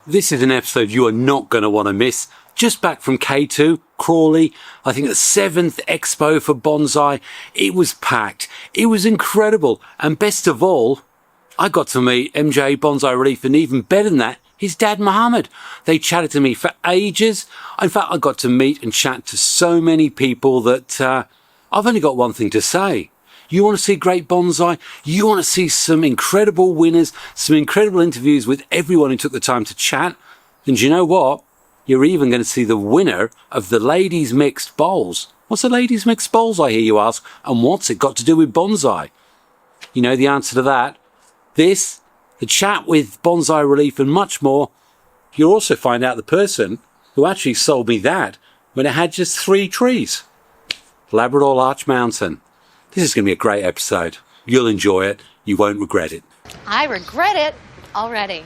This is an episode you are not going to want to miss. Just back from K2, Crawley, I think the 7th Expo for Bonsai. It was packed. It was incredible. And best of all, I got to meet MJ Bonsai Releaf, and even better than that, his dad Mohammed. They chatted to me for ages. In fact, I got to meet and chat to so many people that I've only got one thing to say. You want to see great bonsai? You want to see some incredible winners, some incredible interviews with everyone who took the time to chat? And you know what? You're even going to see the winner of the Ladies Mixed Bowls. What's a Ladies Mixed Bowls, I hear you ask? And what's it got to do with bonsai? You know the answer to that. This, the chat with Bonsai Releaf and much more. You'll also find out the person who actually sold me that when it had just 3 trees. Labrador Larch Mountain. This is going to be a great episode. You'll enjoy it. You won't regret it. I regret it already.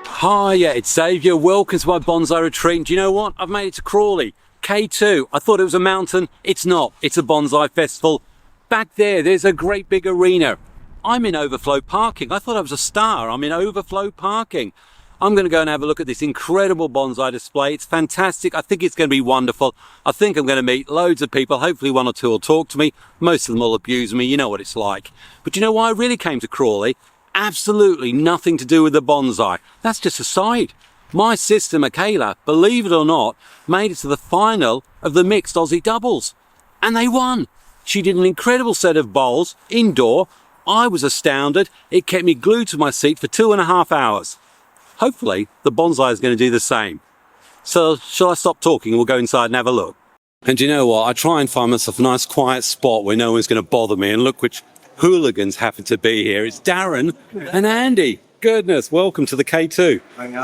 Hi, yeah, it's Dave. Welcome to my bonsai retreat. And do you know what? I've made it to Crawley. K2. I thought it was a mountain. It's not. It's a bonsai festival. Back there's a great big arena. I'm in overflow parking. I thought I was a star. I'm in overflow parking. I'm going to go and have a look at this incredible bonsai display. It's fantastic. I think it's going to be wonderful. I think I'm going to meet loads of people. Hopefully 1 or 2 will talk to me. Most of them will abuse me. You know what it's like. But you know why I really came to Crawley? Absolutely nothing to do with the bonsai. That's just a side. My sister Michaela, believe it or not, made it to the final of the mixed Aussie doubles. And they won. She did an incredible set of bowls, indoor. I was astounded. It kept me glued to my seat for 2.5 hours. Hopefully, the bonsai is going to do the same. So, shall I stop talking and we'll go inside and have a look? And you know what? I try and find myself a nice quiet spot where no one's going to bother me. And look which hooligans happen to be here. It's Darren and Andy. Goodness, welcome to the K2.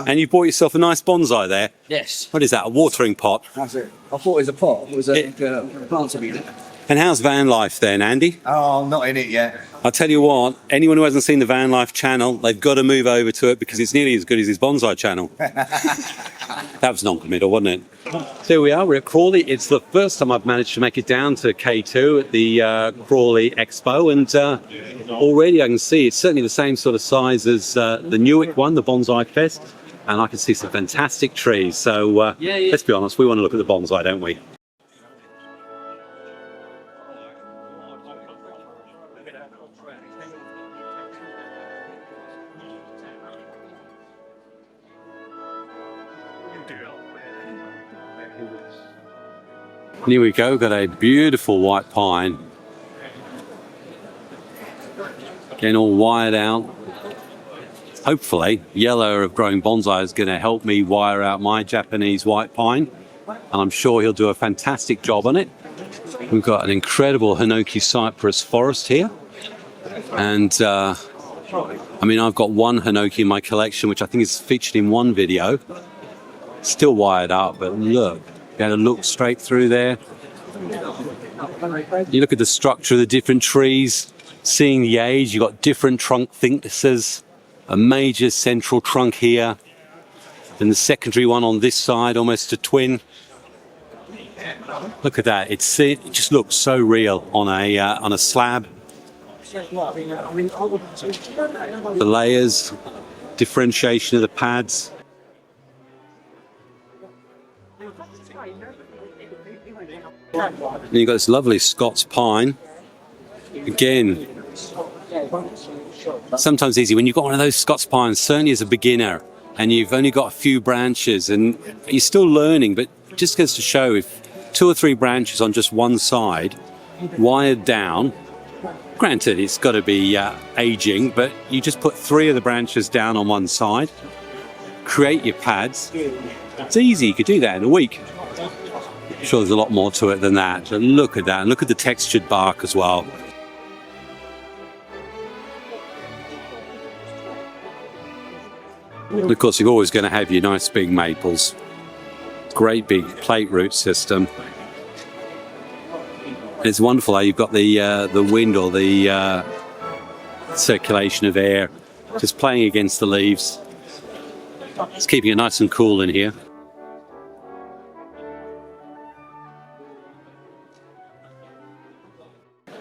And you bought yourself a nice bonsai there? Yes. What is that, a watering pot? That's it. I thought it was a pot. It was a plant unit. And how's van life then, Andy? Oh, I'm not in it yet. I'll tell you what, anyone who hasn't seen the van life channel, they've got to move over to it because it's nearly as good as his bonsai channel. That was non-committal, wasn't it? So here we are, we're at Crawley. It's the first time I've managed to make it down to K2 at the Crawley Expo, and already I can see it's certainly the same sort of size as the Newark one, the Bonsai Fest, and I can see some fantastic trees. So let's be honest, we want to look at the bonsai, don't we? And here we go, got a beautiful white pine. Getting all wired out. Hopefully, Jelle of Growing Bonsai is going to help me wire out my Japanese white pine. And I'm sure he'll do a fantastic job on it. We've got an incredible Hinoki cypress forest here. And, I mean, I've got one Hinoki in my collection, which I think is featured in one video. Still wired up, but look. You had to look straight through there. You look at the structure of the different trees, seeing the age, you've got different trunk thicknesses, a major central trunk here, and the secondary one on this side, almost a twin. Look at that, it just looks so real on a slab. The layers, differentiation of the pads. And you've got this lovely Scots pine. Again, sometimes easy when you've got one of those Scots pines, certainly as a beginner, and you've only got a few branches and you're still learning, but it just goes to show if 2 or 3 branches on just one side, wired down, granted it's got to be aging, but you just put 3 of the branches down on one side, create your pads. It's easy, you could do that in a week. I'm sure there's a lot more to it than that. And look at that, and look at the textured bark as well. And of course, you're always going to have your nice big maples. Great big plate root system. And it's wonderful how you've got the wind or the circulation of air just playing against the leaves. It's keeping it nice and cool in here.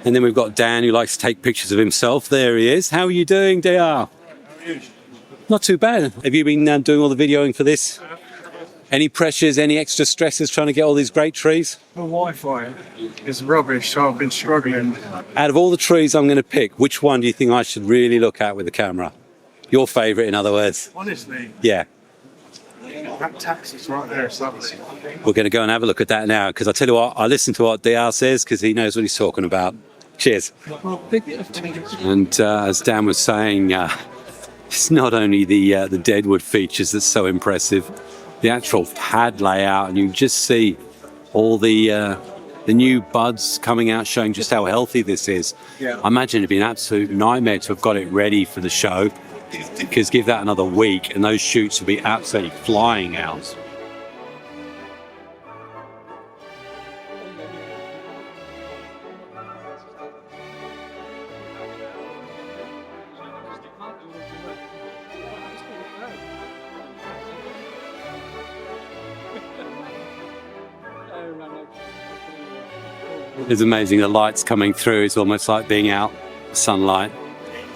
And then we've got Dan, who likes to take pictures of himself. There he is. How are you doing, DR? Not too bad. Have you been doing all the videoing for this? Any pressures, any extra stresses trying to get all these great trees? The Wi-Fi is rubbish, so I've been struggling. Out of all the trees I'm going to pick, which one do you think I should really look at with the camera? Your favourite, in other words? Honestly, Yeah. that taxi's right there, so We're going to go and have a look at that now, because I tell you what, I listen to what DR says, because he knows what he's talking about. Cheers. And as Dan was saying, it's not only the deadwood features that's so impressive, the actual pad layout, and you just see all the new buds coming out, showing just how healthy this is. Yeah. I imagine it'd be an absolute nightmare to have got it ready for the show, because give that another week and those shoots will be absolutely flying out. It's amazing, the light's coming through. It's almost like being out sunlight.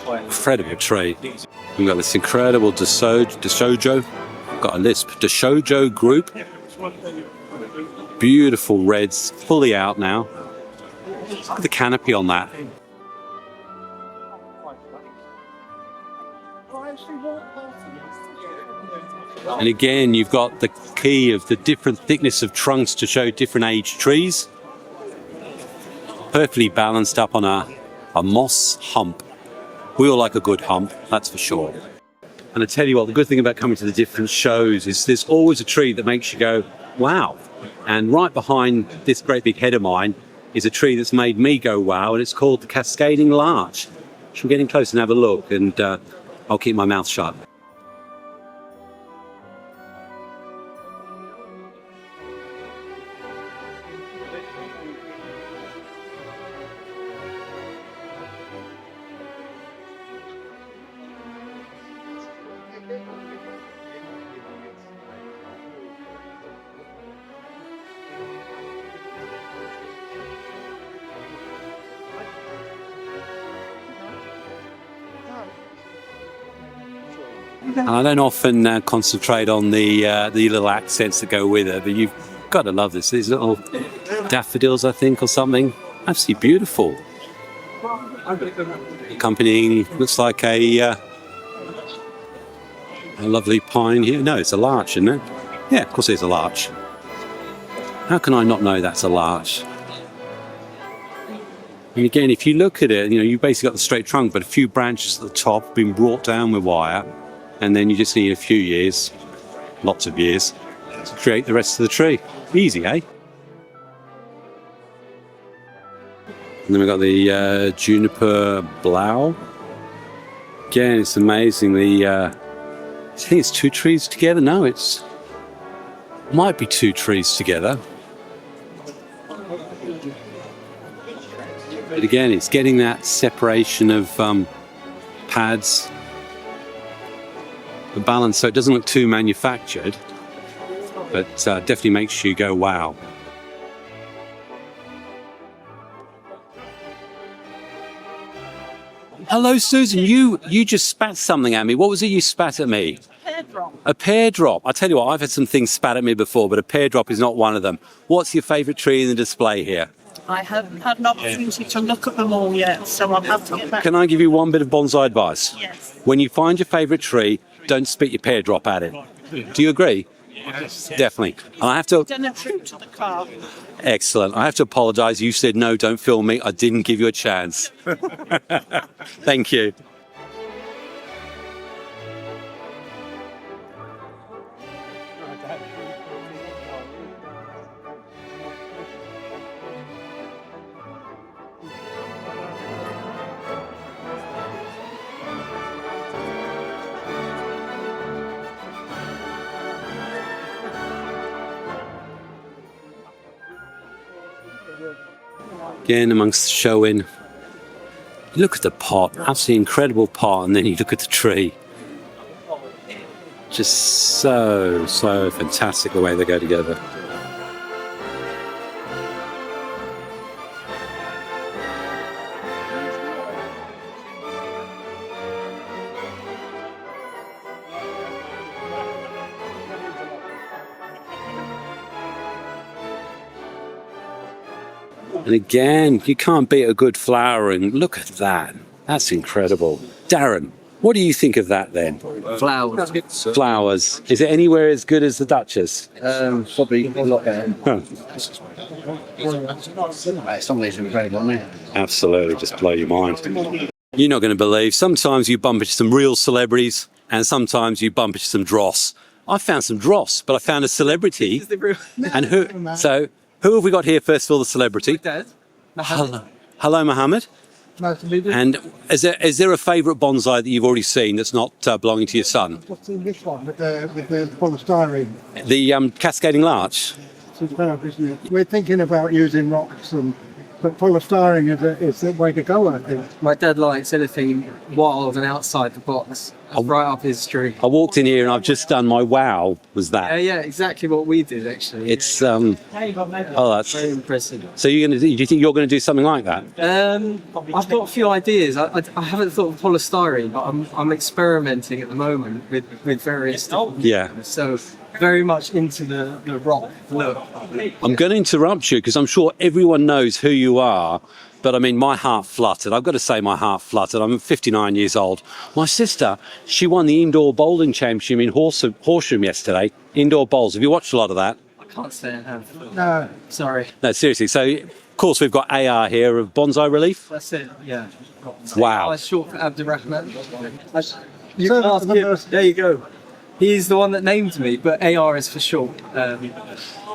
Incredible tree. We've got this incredible Deshojo. Got a lisp. Deshojo group. Beautiful reds, fully out now. Look at the canopy on that. And again, you've got the key of the different thickness of trunks to show different age trees. Perfectly balanced up on a moss hump. We all like a good hump, that's for sure. And I tell you what, the good thing about coming to the different shows is there's always a tree that makes you go, wow. And right behind this great big head of mine is a tree that's made me go wow, and it's called the Cascading Larch. So I'm getting close and have a look, and I'll keep my mouth shut. And I don't often concentrate on the little accents that go with it, but you've got to love this. These little daffodils, I think, or something. Absolutely beautiful. Accompanying, looks like a lovely pine here. No, it's a larch, isn't it? Yeah, of course it's a larch. How can I not know that's a larch? And again, if you look at it, you've basically got the straight trunk, but a few branches at the top have been brought down with wire. And then you just need a few years, lots of years, to create the rest of the tree. Easy, eh? And then we've got the Juniper Blau. Again, it's amazing. I think it's two trees together. No, might be two trees together. But again, it's getting that separation of pads. The balance, so it doesn't look too manufactured, but definitely makes you go wow. Hello, Susan. You just spat something at me. What was it you spat at me? Pear drop. A pear drop. I tell you what, I've had some things spat at me before, but a pear drop is not one of them. What's your favourite tree in the display here? I haven't had an opportunity to look at them all yet, so I'll have to get back. Can I give you one bit of bonsai advice? Yes. When you find your favourite tree, don't spit your pear drop at it. Do you agree? yes. Definitely. And I have to... Done a trip to the car. Excellent. I have to apologise. You said, no, don't film me. I didn't give you a chance. Thank you. Again, amongst the showing, look at the pot, absolutely incredible pot, and then you look at the tree. Just so fantastic the way they go together. And again, you can't beat a good flowering. Look at that. That's incredible. Darren, what do you think of that then? Flowers. Flowers. Is it anywhere as good as the Duchess? Probably a lot better. Huh. Some of these are incredible, aren't they? Absolutely, just blow your mind. You're not going to believe, sometimes you bump into some real celebrities and sometimes you bump into some dross. I found some dross, but I found a celebrity. And who? So, who have we got here first of all, the celebrity? Hello, Mohammed. Nice to meet you. And is there a favourite bonsai that you've already seen that's not belonging to your son? What's in this one with the polystyrene? The Cascading Larch? Superb, isn't it? We're thinking about using rocks, but polystyrene is the way to go, I think. My dad likes anything wild and outside the box. That's right up his street. I walked in here and I've just done my wow, was that? Yeah, exactly what we did actually. It's, oh, that's... Very impressive. So do you think you're going to do something like that? I've got a few ideas. I haven't thought of polystyrene, but I'm experimenting at the moment with various stuff. Yeah. So very much into the rock look. I'm going to interrupt you because I'm sure everyone knows who you are, but I mean, my heart fluttered. I've got to say my heart fluttered. I'm 59 years old. My sister, she won the indoor bowling championship in Horsham yesterday, indoor bowls. Have you watched a lot of that? I can't say I have. No. Sorry. No, seriously. So, of course, we've got A.R here of Bonsai Releaf. That's it, yeah. Wow. That's short for Abdurrahman. You So, can ask him. There you go. He's the one that named me, but A.R is for short.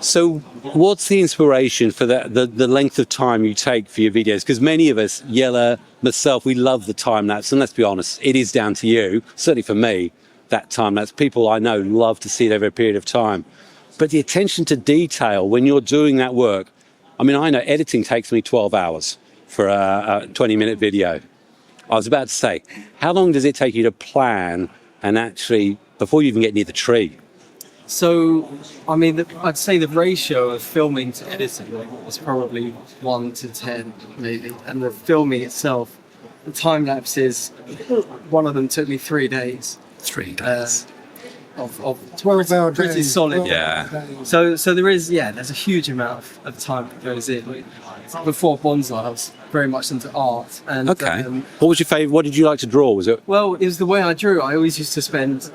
So what's the inspiration for the length of time you take for your videos? Because many of us, Jelle, myself, we love the time lapse. And let's be honest, it is down to you. Certainly for me, that time lapse. People I know love to see it over a period of time. But the attention to detail when you're doing that work, I mean, I know editing takes me 12 hours for a 20-minute video. I was about to say, how long does it take you to plan and actually, before you even get near the tree? So, I mean, I'd say the ratio of filming to editing is probably 1 to 10, maybe. And the filming itself, the time lapses, one of them took me 3 days. 3 days. Of 12 pretty days. solid. Yeah. So there is, there's a huge amount of time that goes in. Before bonsai, I was very much into art. And, Okay. What was your favourite? What did you like to draw? Was it? well, it was the way I drew. I always used to spend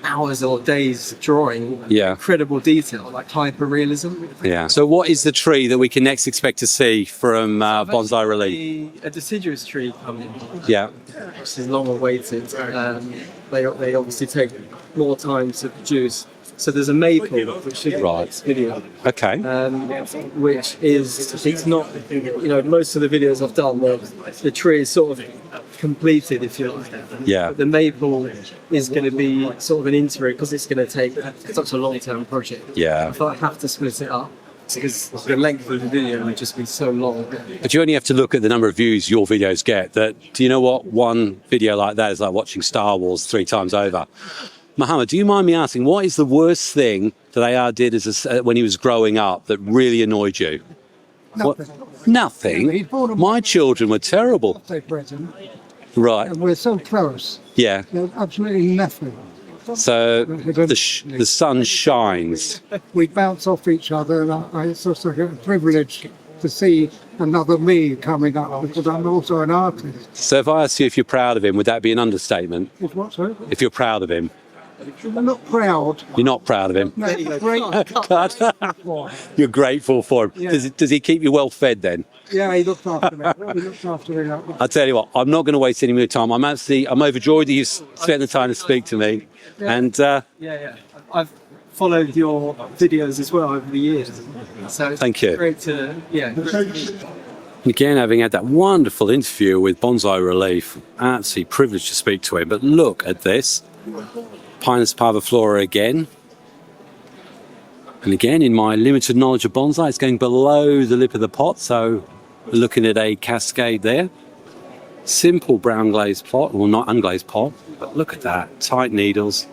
hours or days drawing incredible detail, like hyper-realism. Yeah. So what is the tree that we can next expect to see from Bonsai Releaf? A deciduous tree coming, Yeah. which is long awaited. They obviously take more time to produce. So there's a maple, which should be Right. this video, Okay. which is, it's not, most of the videos I've done, the tree is sort of completed, if you like. Yeah. But the maple is going to be sort of an interim because it's going to take such a long-term project. Yeah. I thought I have to split it up because the length of the video would just be so long. But you only have to look at the number of views your videos get. Do you know what? One video like that is like watching Star Wars 3 times over. Mohammed, do you mind me asking, what is the worst thing that A.R did when he was growing up that really annoyed you? Nothing. Nothing? He's born on My children were terrible. birthday present, Right. and we're so close. Yeah. There's absolutely nothing. So the sun shines. We bounce off each other, and it's just like a privilege to see another me coming up because I'm also an artist. So if I ask you if you're proud of him, would that be an understatement? Is what, sir? If you're proud of him? I'm not proud. You're not proud of him? No, great. You're grateful for him. Yeah. Does he keep you well fed then? Yeah, he looks after me. He looks after me. Like I'll tell you what, I'm not going to waste any more time. I'm overjoyed that you spent the time to speak to me. And I've followed your videos as well over the years. So Thank you. it's great to, again, having had that wonderful interview with Bonsai Releaf, absolutely privileged to speak to him. But look at this. Pinus parviflora again. And again, in my limited knowledge of bonsai, it's going below the lip of the pot, so we're looking at a cascade there. Simple brown glazed pot, well, not unglazed pot, but look at that, tight needles.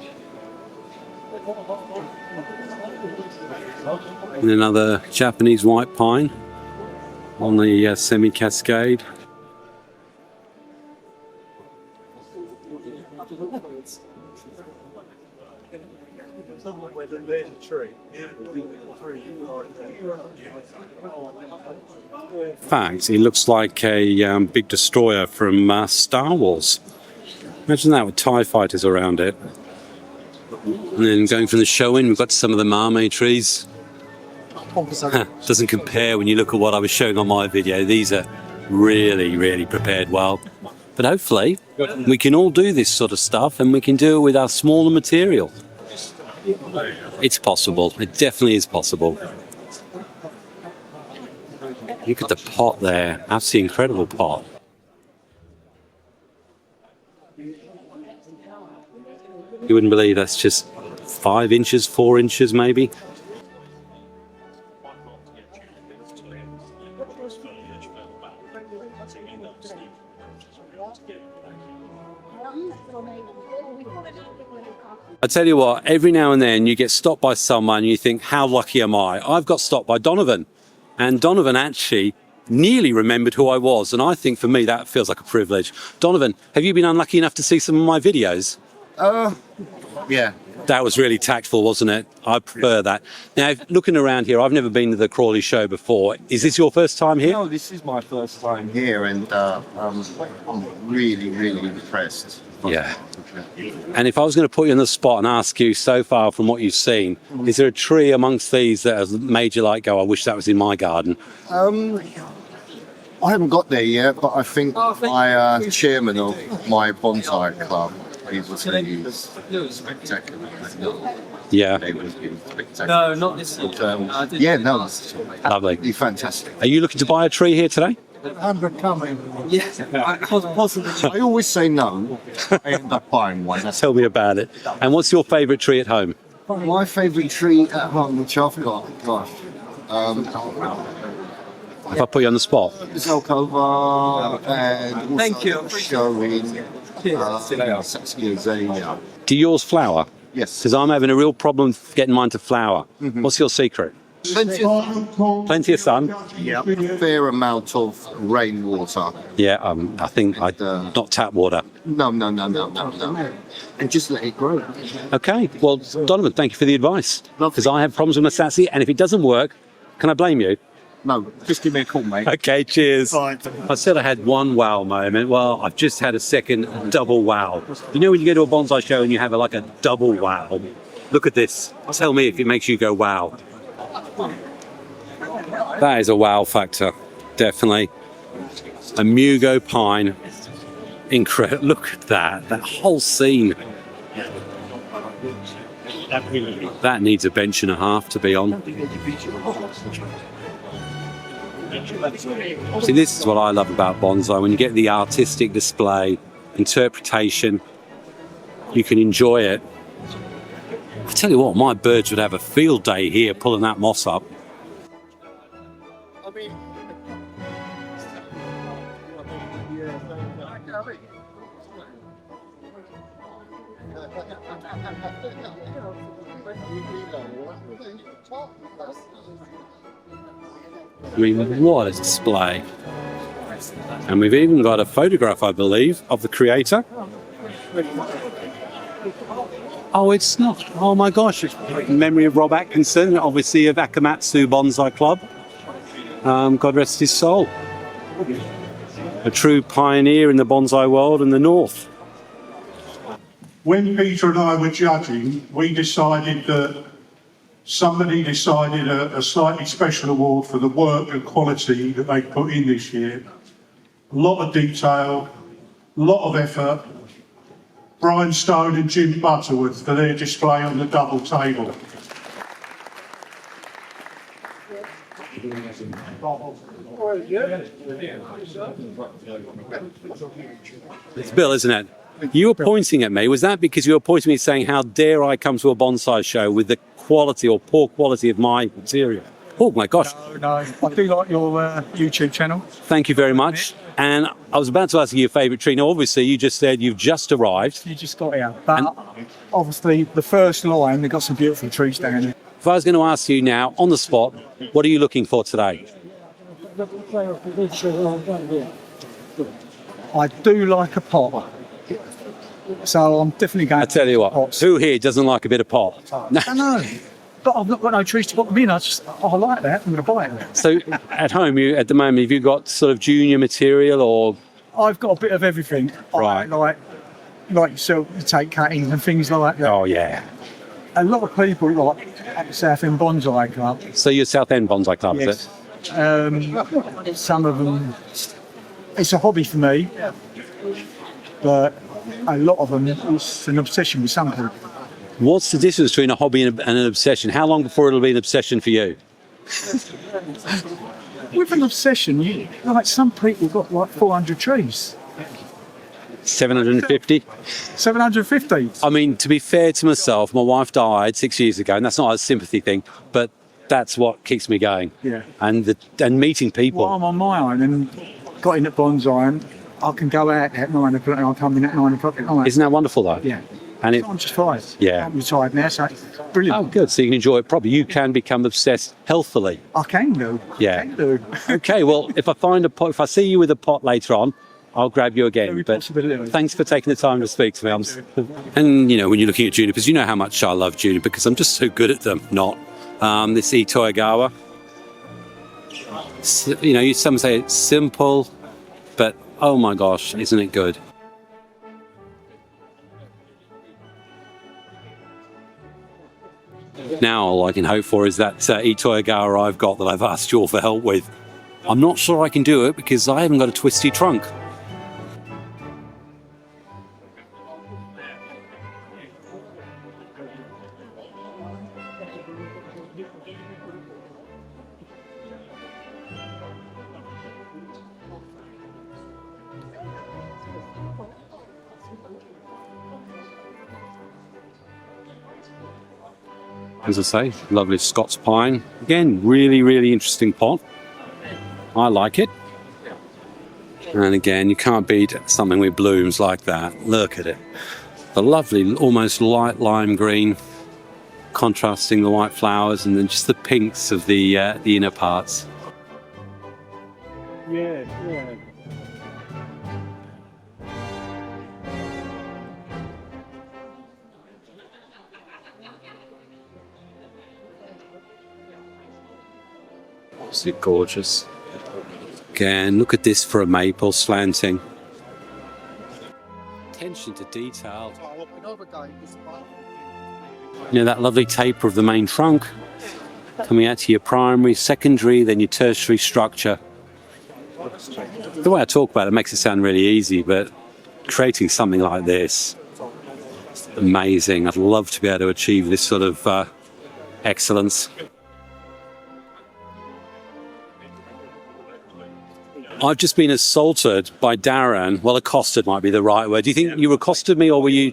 And another Japanese white pine on the semi-cascade. In fact, it looks like a big destroyer from Star Wars. Imagine that with TIE fighters around it. And then going from the show in, we've got some of the marmay trees. Doesn't compare when you look at what I was showing on my video. These are really, really prepared well. But hopefully, we can all do this sort of stuff and we can do it with our smaller material. It's possible. It definitely is possible. Look at the pot there. Absolutely incredible pot. You wouldn't believe that's just 5 inches, 4 inches maybe. I tell you what, every now and then you get stopped by someone and you think, how lucky am I? I've got stopped by Donovan. And Donovan actually nearly remembered who I was. And I think for me, that feels like a privilege. Donovan, have you been unlucky enough to see some of my videos? Yeah. That was really tactful, wasn't it? I prefer that. Now, looking around here, I've never been to the Crawley show before. Is this your first time here? No, this is my first time here, and I'm really, really impressed. Yeah. And if I was going to put you on the spot and ask you, so far from what you've seen, is there a tree amongst these that has made you like, go, I wish that was in my garden? I haven't got there yet, but I think my chairman of my bonsai club, he was spectacular. Yeah. They was spectacular. No, not this year. Yeah, no, it's Lovely. fantastic. Are you looking to buy a tree here today? Unbecoming. Yes, possibly. I always say no. I end up buying one. That's Tell me about it. And what's your favourite tree at home? my favourite tree at home, which I've got. Gosh, If I put you on the spot. Zelkova and Thank you. showing Azalea. Do yours flower? Yes. Because I'm having a real problem getting mine to flower. What's your secret? Plenty of sun. Yeah. Fair amount of rainwater. Yeah, I think not tap water. No. And just let it grow. Okay, well, Donovan, thank you for the advice. Lovely. Because I have problems with my sassy, and if it doesn't work, can I blame you? No, just give me a call, mate. Okay, cheers. Bye. I said I had one wow moment. Well, I've just had a second double wow. You know when you go to a bonsai show and you have like a double wow? Look at this. Tell me if it makes you go wow. That is a wow factor, definitely. A Mugo pine. Incredible. Look at that whole scene. That needs a bench and a half to be on. See, this is what I love about bonsai. When you get the artistic display, interpretation, you can enjoy it. I tell you what, my birds would have a field day here pulling that moss up. I mean, what a display. And we've even got a photograph, I believe, of the creator. Oh, it's not. Oh my gosh. It's in memory of Rob Atkinson, obviously of Akamatsu Bonsai Club. God rest his soul. A true pioneer in the bonsai world in the north. When Peter and I were judging, we decided that somebody decided a slightly special award for the work and quality that they put in this year. A lot of detail, a lot of effort. Brian Stone and Jim Butterworth for their display on the double table. It's Bill, isn't it? You were pointing at me. Was that because you were pointing at me saying, how dare I come to a bonsai show with the quality or poor quality of my material? Oh my gosh. No, I do like your YouTube channel. Thank you very much. And I was about to ask you your favourite tree. Now, obviously, you just said you've just arrived. You just got here. But obviously, the first line, they've got some beautiful trees down there. If I was going to ask you now, on the spot, what are you looking for today? I do like a pot. So I'm definitely going I tell you what, who here doesn't like a bit of pot? No. but I've not got no trees to put them in. I like that. I'm going to buy it. So at home, you at the moment, have you got sort of junior material or? I've got a bit of everything. Right. Like yourself, you take cuttings and things like that. Oh yeah. A lot of people like at the 7th Bonsai Club. So you're South End Bonsai Club, Yes. is it? Some of them, it's a hobby for me, but a lot of them, it's an obsession with some people. What's the difference between a hobby and an obsession? How long before it'll be an obsession for you? With an obsession, like some people got like 400 trees. 750? 750. I mean, to be fair to myself, my wife died 6 years ago, and that's not a sympathy thing, but that's what keeps me going. Yeah. And meeting people. Well, I'm on my own and got in at Bonsai, and I can go out at 9 o'clock and I'll come in at 9 o'clock at night. Isn't that wonderful, though? Yeah. And I'm just fine. Yeah. I'm retired now, so it's brilliant. Oh, good. So you can enjoy it properly. You can become obsessed healthily. I can do. Yeah. I can do. Okay, well, if I find a pot, if I see you with a pot later on, I'll grab you again. Very But possibility. thanks for taking the time to speak to me. And, you know, when you're looking at junipers, you know how much I love juniper because I'm just so good at them. Not. This Itoigawa. You know, some say it's simple, but oh my gosh, isn't it good? Now all I can hope for is that Itoigawa I've got that I've asked you all for help with. I'm not sure I can do it because I haven't got a twisty trunk. As I say, lovely Scots pine. Again, really, really interesting pot. I like it. And again, you can't beat something with blooms like that. Look at it. The lovely, almost light lime green, contrasting the white flowers, and then just the pinks of the inner parts. Yeah. Absolutely gorgeous. Again, look at this for a maple slanting. Attention to detail. You know, that lovely taper of the main trunk coming out to your primary, secondary, then your tertiary structure. The way I talk about it makes it sound really easy, but creating something like this, amazing. I'd love to be able to achieve this sort of excellence. I've just been assaulted by Darren. Well, accosted might be the right word. Do you think you accosted me, or were you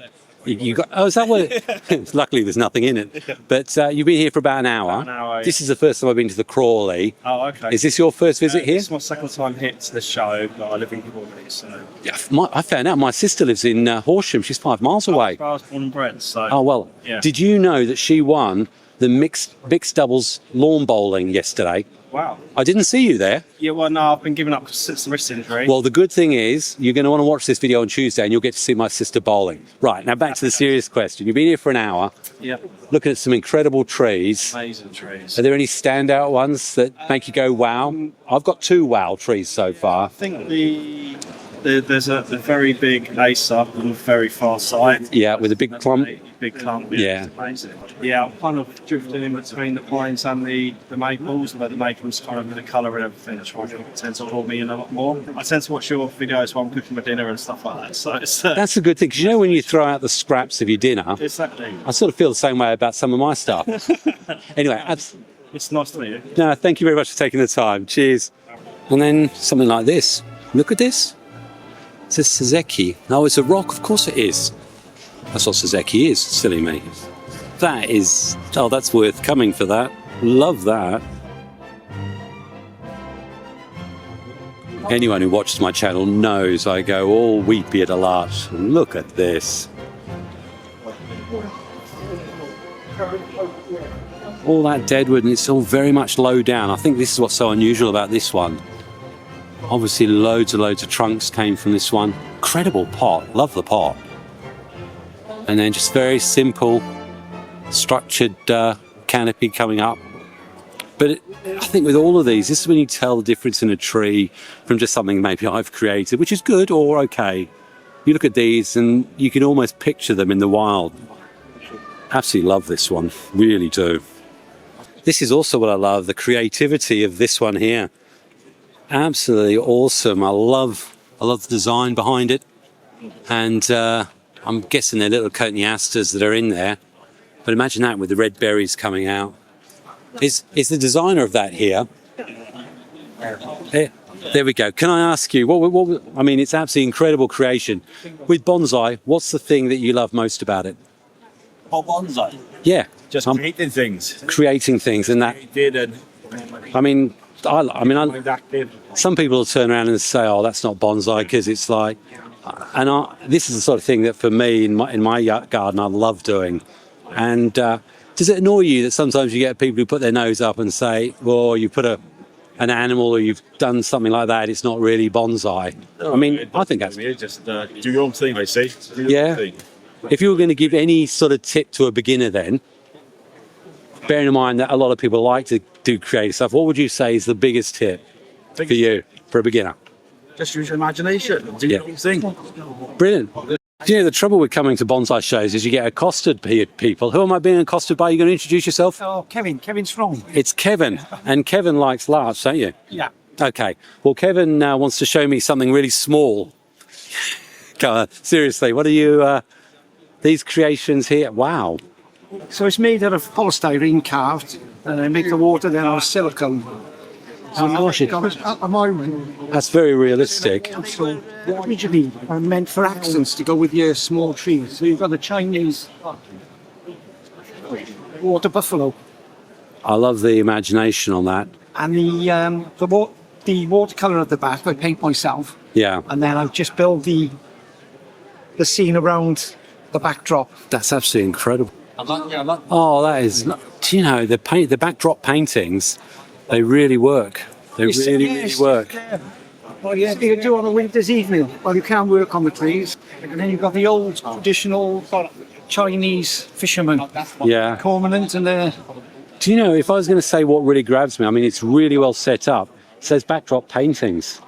got? Oh, is that what? Luckily, there's nothing in it. But you've been here for about an hour. About an hour. This is the first time I've been to the Crawley. Oh, okay. Is this your first visit here? It's my second time here to the show, but I live in Crawley, so. Yeah, I found out my sister lives in Horsham. She's 5 miles away. I was born and bred, so. Oh well. Yeah. Did you know that she won the mixed doubles lawn bowling yesterday? Wow. I didn't see you there. Yeah, well, no, I've been giving up since the wrist injury. Well, the good thing is you're going to want to watch this video on Tuesday and you'll get to see my sister bowling. Right, now back to the serious question. You've been here for an hour, Yeah. looking at some incredible trees. Amazing trees. Are there any standout ones that make you go, wow? I've got 2 wow trees so far. I think there's a very big acer on the very far side. Yeah, with a big clump. Big clump. Yeah. It's amazing. Yeah, I'm kind of drifting in between the pines and the maples, but the maples kind of with the colour and everything, which I think tends to draw me in a lot more. I tend to watch your videos while I'm cooking my dinner and stuff like that. So it's That's a good thing, because you know when you throw out the scraps of your dinner, exactly. I sort of feel the same way about some of my stuff. Anyway, It's nice to meet you. no, thank you very much for taking the time. Cheers. And then something like this. Look at this. It says Sazeki. Oh, it's a rock. Of course it is. That's what Sazeki is. Silly me. That is... Oh, that's worth coming for that. Love that. Anyone who watches my channel knows I go all weepy at a larch. Look at this. All that deadwood, and it's all very much low down. I think this is what's so unusual about this one. Obviously loads of trunks came from this one. Incredible pot, love the pot. And then just very simple, structured canopy coming up. But I think with all of these, this is when you tell the difference in a tree from just something maybe I've created, which is good or okay. You look at these and you can almost picture them in the wild. Absolutely love this one, really do. This is also what I love, the creativity of this one here. Absolutely awesome. I love the design behind it. And I'm guessing they're little cotoneasters that are in there. But imagine that with the red berries coming out. Is the designer of that here? There we go. Can I ask you, what, I mean, it's absolutely incredible creation. With bonsai, what's the thing that you love most about it? Oh, bonsai. Yeah. Just creating things. Creating things and that. I mean, some people will turn around and say, "Oh, that's not bonsai," because it's like, this is the sort of thing that for me in my garden I love doing. And does it annoy you that sometimes you get people who put their nose up and say, "Well, you put an animal or you've done something like that, it's not really bonsai"? I mean, I think that's just do your own thing, I see. Yeah. If you were going to give any sort of tip to a beginner, then, bearing in mind that a lot of people like to do creative stuff, what would you say is the biggest tip for you for a beginner? Just use your imagination. Do your own thing. Brilliant. You know, the trouble with coming to bonsai shows is you get accosted people. Who am I being accosted by? You're going to introduce yourself? Oh, Kevin's from. It's Kevin. And Kevin likes larch, don't you? Yeah. Okay. Well, Kevin wants to show me something really small. Seriously, what are you, these creations here? Wow. So it's made out of polystyrene carved, and I make the water then out of silicone. At the moment, That's very realistic. So originally meant for accents to go with your small trees. So you've got the Chinese water buffalo, I love the imagination on that. and the watercolor at the back I paint myself, Yeah. and then I just build the scene around the backdrop. That's absolutely incredible. Oh, that is. Do you know the backdrop paintings? They really work. They really work. Yeah. Well, yeah, you do on a winter's evening. Well, you can work on the trees, and then you've got the old traditional Chinese fishermen, Yeah. cormorant, and they're. Do you know, if I was going to say what really grabs me, I mean, it's really well set up. It says backdrop paintings.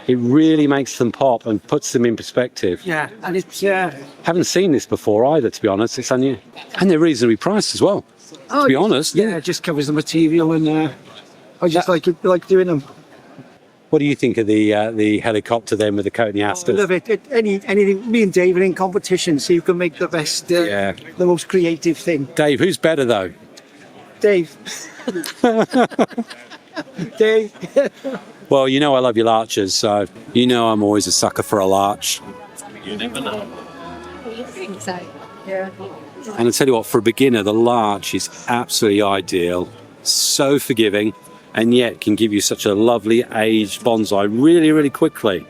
It really makes them pop and puts them in perspective. Yeah, and it's Haven't seen this before either, to be honest. It's unusual. And they're reasonably priced as well, to be honest. Yeah, it just covers the material, and I just like doing them. What do you think of the helicopter then with the cotoneasters? I love it. Anything. Me and Dave are in competition, so you can make the best, the most creative thing. Dave, who's better though? Dave. Dave. Well, you know I love your larches, so you know I'm always a sucker for a larch. Yeah. And I tell you what, for a beginner, the larch is absolutely ideal. So forgiving, and yet can give you such a lovely aged bonsai really, really quickly.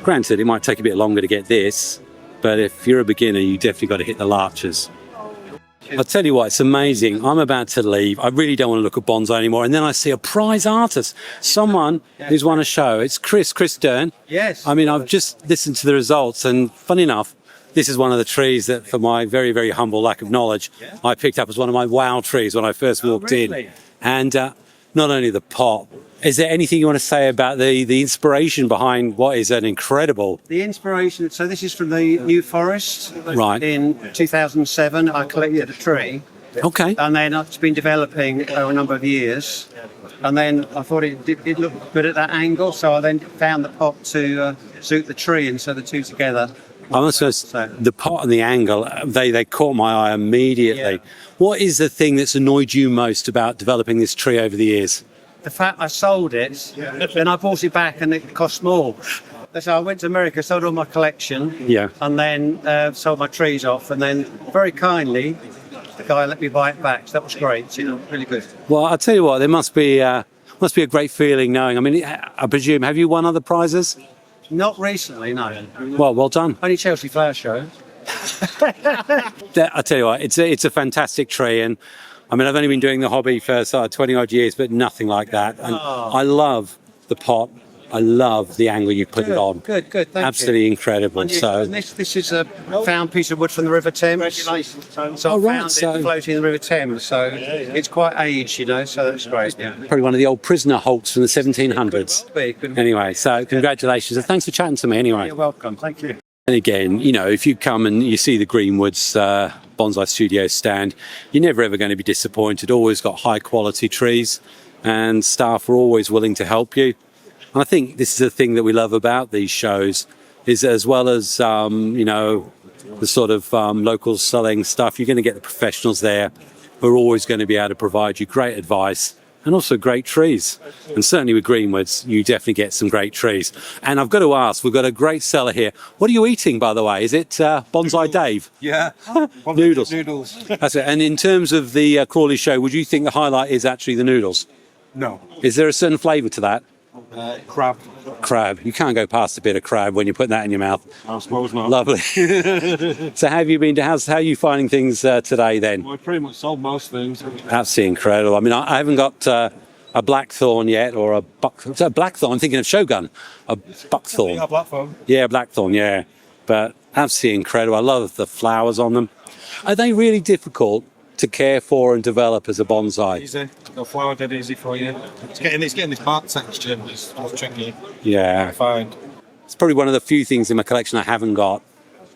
Granted, it might take a bit longer to get this, but if you're a beginner, you definitely got to hit the larches. I'll tell you what, it's amazing. I'm about to leave. I really don't want to look at bonsai anymore. And then I see a prize artist, someone who's won a show. It's Chris Darren. Yes. I mean, I've just listened to the results, and funny enough, this is one of the trees that, for my very, very humble lack of knowledge, I picked up as one of my wow trees when I first walked in. And not only the pot. Is there anything you want to say about the inspiration behind what is an incredible... The inspiration, so this is from the New Forest. Right. In 2007, I collected a tree. Okay. And then it's been developing over a number of years. And then I thought it looked good at that angle, so I then found the pot to suit the tree, and so the two together. I must say, the pot and the angle, they caught my eye immediately. Yeah. What is the thing that's annoyed you most about developing this tree over the years? The fact I sold it, then I bought it back and it cost more. So I went to America, sold all my collection, and then sold my trees off, and then very kindly, the guy let me buy it back. So that was great, really good. Well, I'll tell you what, there must be a great feeling knowing. I mean, I presume, have you won other prizes? Not recently, no. Well done. Only Chelsea Flower Show. I tell you what, it's a fantastic tree, and I mean, I've only been doing the hobby for 20 odd years, but nothing like that. And I love the pot. I love the angle you put it on. Good, thank Absolutely incredible. So, And this is a found piece of wood from the River Thames. So I found it floating in the River Thames. So it's quite aged, you know. So that's great. Yeah. probably one of the old prisoner halts from the 1700s. Anyway, so congratulations and thanks for chatting to me anyway. You're welcome. Thank you. And again, you know, if you come and you see the Greenwoods Bonsai Studio stand, you're never ever going to be disappointed. Always got high quality trees and staff are always willing to help you. And I think this is the thing that we love about these shows is as well as, you know, the sort of local selling stuff, you're going to get the professionals there who are always going to be able to provide you great advice and also great trees. And certainly with Greenwoods, you definitely get some great trees. And I've got to ask, we've got a great seller here. What are you eating, by the way? Is it Bonsai Dave? Yeah. Noodles. Noodles. That's it. And in terms of the Crawley show, would you think the highlight is actually the noodles? No. Is there a certain flavour to that? Crab. Crab. You can't go past a bit of crab when you're putting that in your mouth. I suppose not. Lovely. So how have you been? How are you finding things today then? Well, I pretty much sold most things. Absolutely incredible. I mean, I haven't got a blackthorn yet or a blackthorn. I'm thinking of Shogun. A buckthorn. Yeah, blackthorn. Yeah, blackthorn, yeah. But absolutely incredible. I love the flowers on them. Are they really difficult to care for and develop as a bonsai? Easy. The flower dead easy for you. It's getting this bark texture is tricky. Yeah. I find. It's probably one of the few things in my collection I haven't got.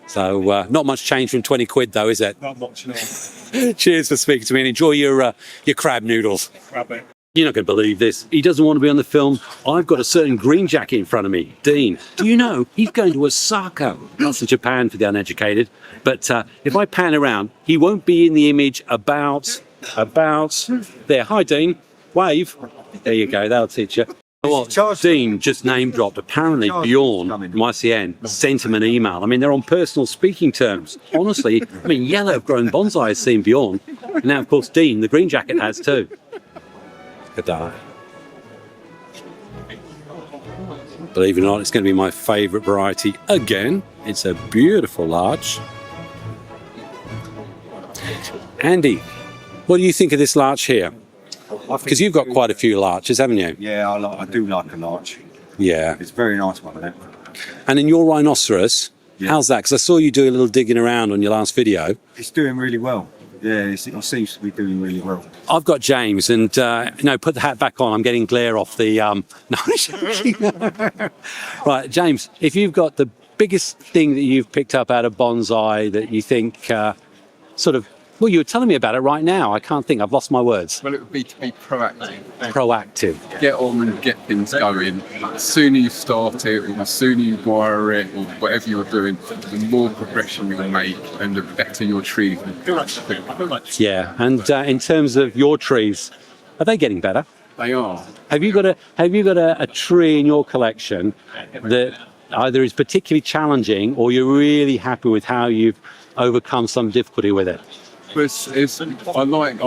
So not much change from 20 quid though, is it? Not much, no. Cheers for speaking to me and enjoy your crab noodles. Grab it. You're not going to believe this. He doesn't want to be on the film. I've got a certain green jacket in front of me. Dean, do you know he's going to Osaka? That's in Japan for the uneducated. But if I pan around, he won't be in the image about there. Hi, Dean. Wave. There you go. That'll teach you. What? Dean just name dropped. Apparently, Bjorn from ICN sent him an email. I mean, they're on personal speaking terms. Honestly, I mean, Jelle of Grown Bonsai has seen Bjorn. And now, of course, Dean, the green jacket, has too. Good eye. Believe it or not, it's going to be my favourite variety again. It's a beautiful larch. Andy, what do you think of this larch here? Because you've got quite a few larches, haven't you? Yeah, I do like a larch. Yeah. It's a very nice one, isn't it? And in your rhinoceros, how's that? Because I saw you do a little digging around on your last video. It's doing really well. Yeah, it seems to be doing really well. I've got James, and no, put the hat back on. I'm getting glare off the. No, right, James. If you've got the biggest thing that you've picked up out of bonsai that you think, sort of, well, you were telling me about it right now. I can't think. I've lost my words. Well, it would be to be proactive. Proactive. Get on and get things going. The sooner you start it, or the sooner you wire it, or whatever you're doing, the more progression you'll make, and the better your tree will be. Yeah, and in terms of your trees, are they getting better? They are. Have you got a tree in your collection that either is particularly challenging, or you're really happy with how you've overcome some difficulty with it? I like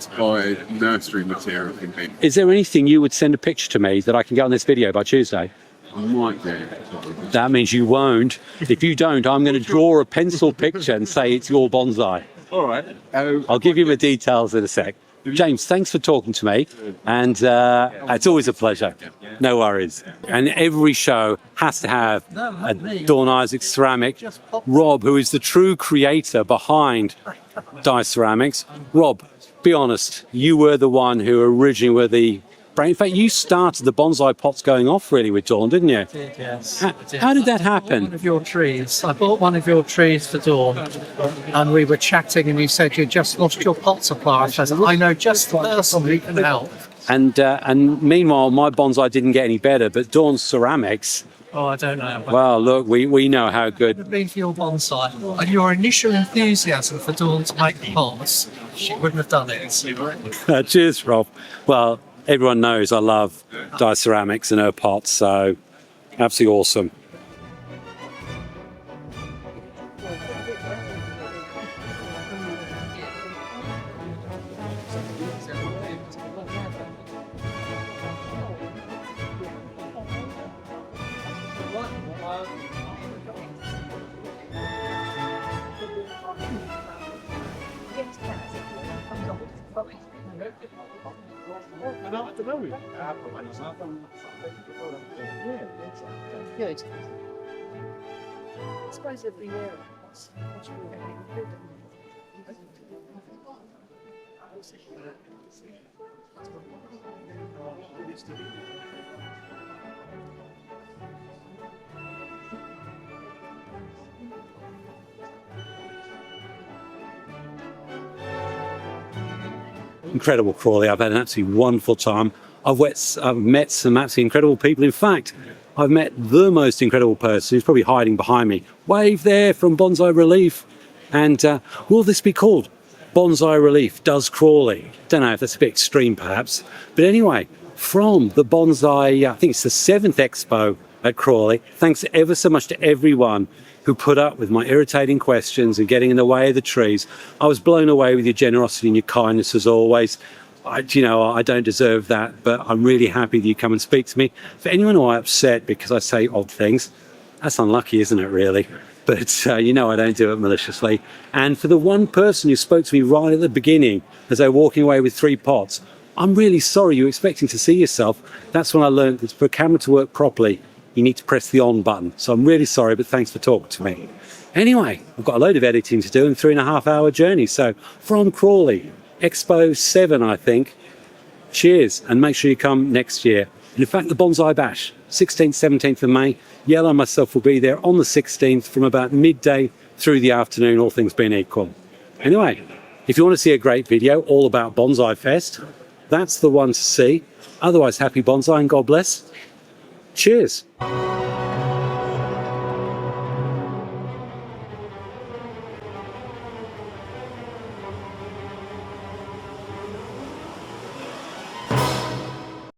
to buy nursery material and things. Is there anything you would send a picture to me that I can get on this video by Tuesday? I might do. That means you won't. If you don't, I'm going to draw a pencil picture and say it's your bonsai. All right. I'll give you the details in a sec. James, thanks for talking to me, and it's always a pleasure. No worries. And every show has to have a Dawn Isaac ceramic. Rob, who is the true creator behind Dye Ceramics. Rob, be honest, you were the one who originally were the brain. In fact, you started the bonsai pots going off really with Dawn, didn't you? I did, yes. How did that happen? One of your trees. I bought one of your trees for Dawn, and we were chatting, and you said you just lost your pot supply. I said, I know just the person who can help. And meanwhile, my bonsai didn't get any better, but Dawn's ceramics. Oh, I don't know. Well, look, we know how good. It would have been for your bonsai, and your initial enthusiasm for Dawn to make the pots, she wouldn't have done it. Cheers, Rob. Well, everyone knows I love Dye Ceramics and her pots, so absolutely awesome. Good. I suppose every year it's good. Incredible, Crawley. I've had an absolutely wonderful time. I've met some absolutely incredible people. In fact, I've met the most incredible person who's probably hiding behind me. Wave there from Bonsai Relief. And will this be called Bonsai Relief Does Crawley? Don't know if that's a bit extreme perhaps. But anyway, from the Bonsai, I think it's the 7th Expo at Crawley. Thanks ever so much to everyone who put up with my irritating questions and getting in the way of the trees. I was blown away with your generosity and your kindness as always. I don't deserve that, but I'm really happy that you come and speak to me. For anyone who I upset because I say odd things, that's unlucky, isn't it, really? But I don't do it maliciously. And for the one person who spoke to me right at the beginning as they were walking away with 3 pots, I'm really sorry. You were expecting to see yourself. That's when I learned that for a camera to work properly, you need to press the on button. So I'm really sorry, but thanks for talking to me. Anyway, I've got a load of editing to do and 3.5-hour journey. So from Crawley, Expo 7, I think. Cheers, and make sure you come next year. And in fact, the Bonsai Bash, 16th, 17th of May. Jelle and myself will be there on the 16th from about midday through the afternoon, all things being equal. Anyway, if you want to see a great video all about Bonsai Fest, that's the one to see. Otherwise, happy bonsai and God bless. Cheers.